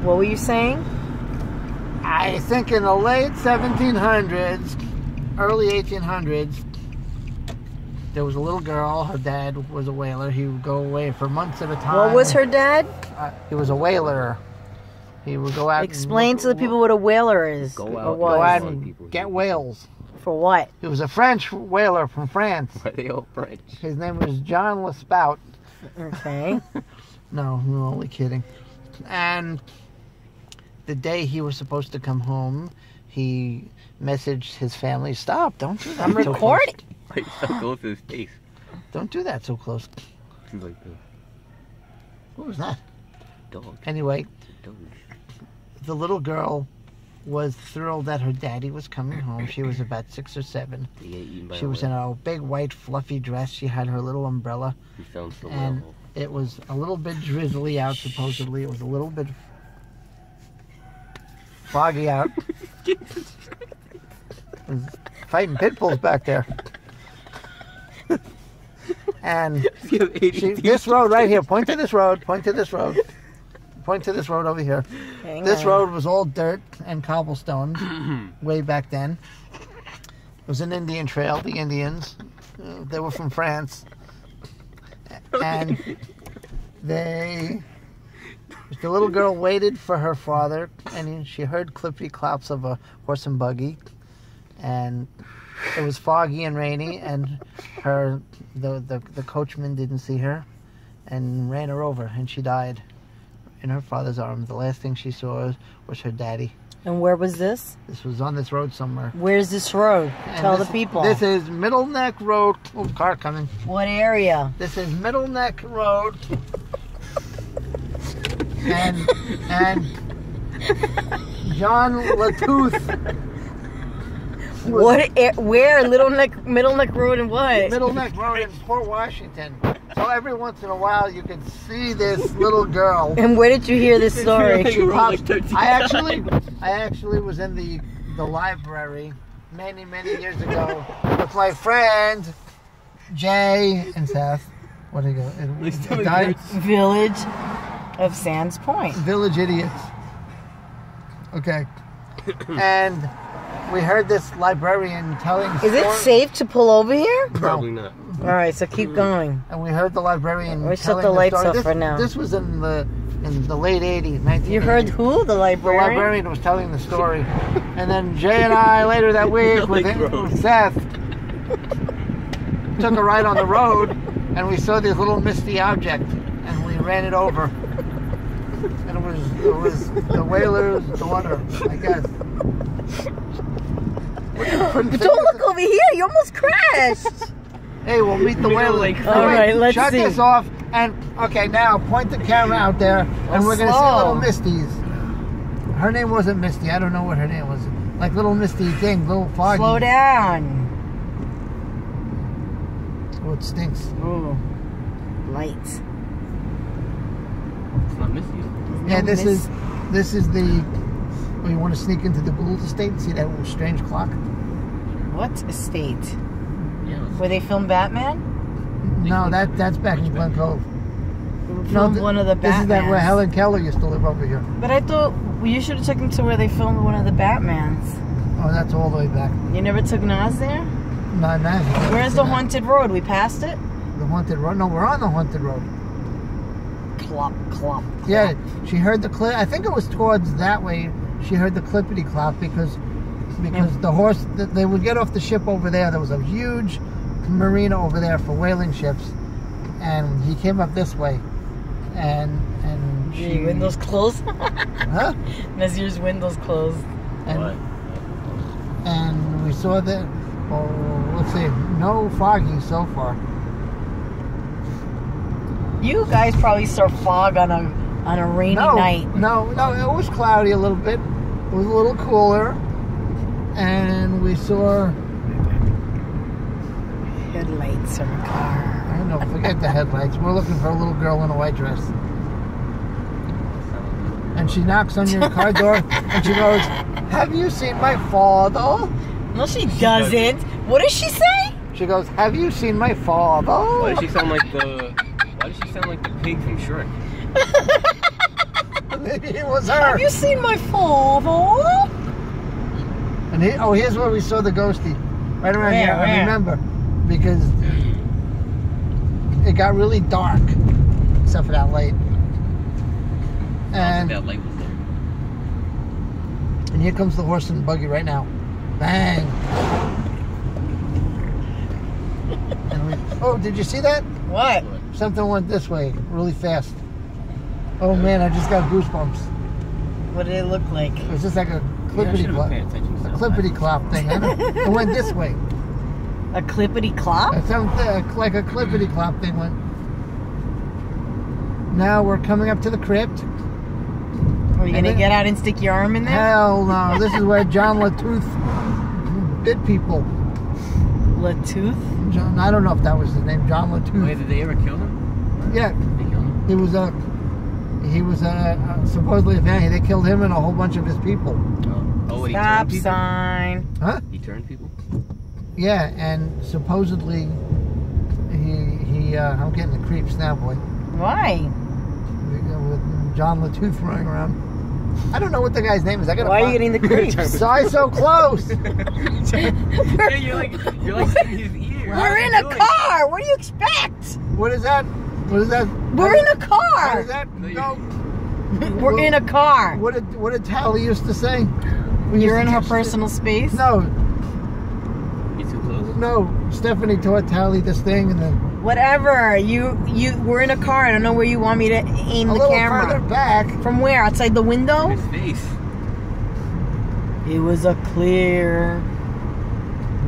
What were you saying? I think in the late 1700s, early 1800s, there was a little girl. Her dad was a whaler. He would go away for months at a time. What was her dad? He was a whaler. He would go out. Explain to the people what a whaler is. Go out and get whales. For what? He was a French whaler from France. Why are they all French? His name was John Lespout. Okay. No, I'm only kidding. And the day he was supposed to come home, he messaged his family, "Stop, don't do that. I'm recording." Why are you so close to his face? Don't do that so close. He's like this. What was that? Dog. Anyway, Dog. the little girl was thrilled that her daddy was coming home. She was about 6 or 7. She was in a big white fluffy dress. She had her little umbrella. He sounds so And well. it was a little bit drizzly out, supposedly. It was a little bit foggy out. Fighting pit bulls back there. And this road right here, point to this road, point to this road. Point to this road over here. This road was all dirt and cobblestone way back then. It was an Indian trail, the Indians. They were from France. And the little girl waited for her father, and she heard clippity clops of a horse and buggy. And it was foggy and rainy, and the coachman didn't see her and ran her over, and she died in her father's arms. The last thing she saw was her daddy. And where was this? This was on this road somewhere. Where's this road? Tell the people. This is Middle Neck Road. Oh, car coming. What area? This is Middle Neck Road. And John Latooth. Where? Middle Neck Road and what? Middle Neck Road in Port Washington. So every once in a while you can see this little girl. And where did you hear this story? I actually was in the library many years ago with my friend Jay and Seth. What do you go? Village of Sands Point. Village Idiots. Okay. And we heard this librarian telling Is it safe to pull over here? Probably not. All right, so keep going. And we heard the librarian We telling shut the lights story. off for now. This was in the late 80s, 1980s. You heard who? The The librarian? librarian was telling the story. And then Jay and I, later that week, with Seth, took a ride on the road, and we saw this little misty object, and we ran it over. And it was the whaler's daughter, I guess. Don't look over here. You almost crashed. Hey, we'll meet the whaler. All right, let's shut see. this off. And, okay, now point the camera out there, and we're going to see little Misties. Her name wasn't Misty. I don't know what her name was. Like little Misty thing, little foggy. Slow down. Oh, it stinks. Ooh. Lights. It's not Misty. Yeah, this is the... Oh, you want to sneak into the Gould estate and see that little strange clock? What estate? Yeah. Where they filmed Batman? No, that's back in Glen Cove. Filmed one of the Batmans. This is that where Helen Keller used to live over here. But I thought you should have taken to where they filmed one of the Batmans. Oh, that's all the way back. You never took Nas there? Not now. Where's the haunted road? We passed it? The haunted road? No, we're on the haunted road. Clop, clop. Yeah, she heard the clip. I think it was towards that way. She heard the clippity clop because the horse, they would get off the ship over there. There was a huge marina over there for whaling ships, and he came up this way, and she... Windows closed? Huh? Nazir's windows closed. And we saw that, let's see, no foggy so far. You guys probably saw fog on a rainy night. No, it was cloudy a little bit. It was a little cooler, and we saw headlights of a car. I don't know, forget the headlights. We're looking for a little girl in a white dress. And she knocks on your car door, and she goes, "Have you seen my father?" No, she doesn't. What does she say? She goes, "Have you seen my father?" Why does she sound like the pig from Shrek? Maybe it was her. Have you seen my father? And here's where we saw the ghostie. Right around here. I Where? remember. Because it got really dark. Except for that light. And that light was there. here comes the horse and buggy right now. Bang. Oh, did you see that? What? Something went this way really fast. Oh man, I just got goosebumps. What did it look like? It was just like a Yeah, I should've clippity-clop. been paying attention to A that. clippity-clop thing. I don't, it went this way. A clippity clop? Like a clippity-clop thing went. Now we're coming up to the crypt. Are you gonna get out and stick your arm in there? Hell no. This is where John Latooth bit people. Latooth? John, I don't know if that was his name. John Wait, Latooth. did they ever kill him? Yeah. They killed him? He was supposedly a fan. They killed him and a whole bunch of his people. Oh, he Stop turned people? sign. Huh? He turned people? Yeah, and supposedly I'm getting the creeps now, boy. Why? With John Latooth running around. I don't know what the guy's name is. I gotta Why are you find- getting the creeps? Sorry, so close. Yeah, you're like in his ear. We're in a car. What do you expect? What is that? What is that? We're in a What car. is that? No. We're in a car. What did Tally used to say? You're in her personal space? No, You too close? no. Stephanie taught Tally this thing, and then Whatever. We're in a car. I don't know where you want me to aim a the little camera. further back. From where? Outside the window? His face. It was a clear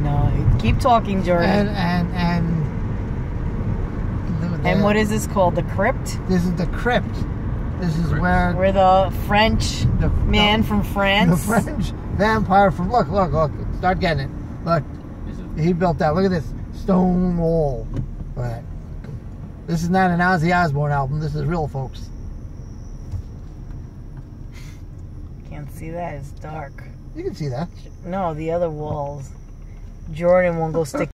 night. Keep talking, Jordan. And what is this called? The crypt? This is the crypt. This is Where the French man from the France. French vampire from look. Start getting it. Look, he built that. Look at this stone wall. But this is not an Ozzy Osbourne album. This is real, folks. Can't see that. It's dark. You can see that. No, the other walls. Jordan won't go stick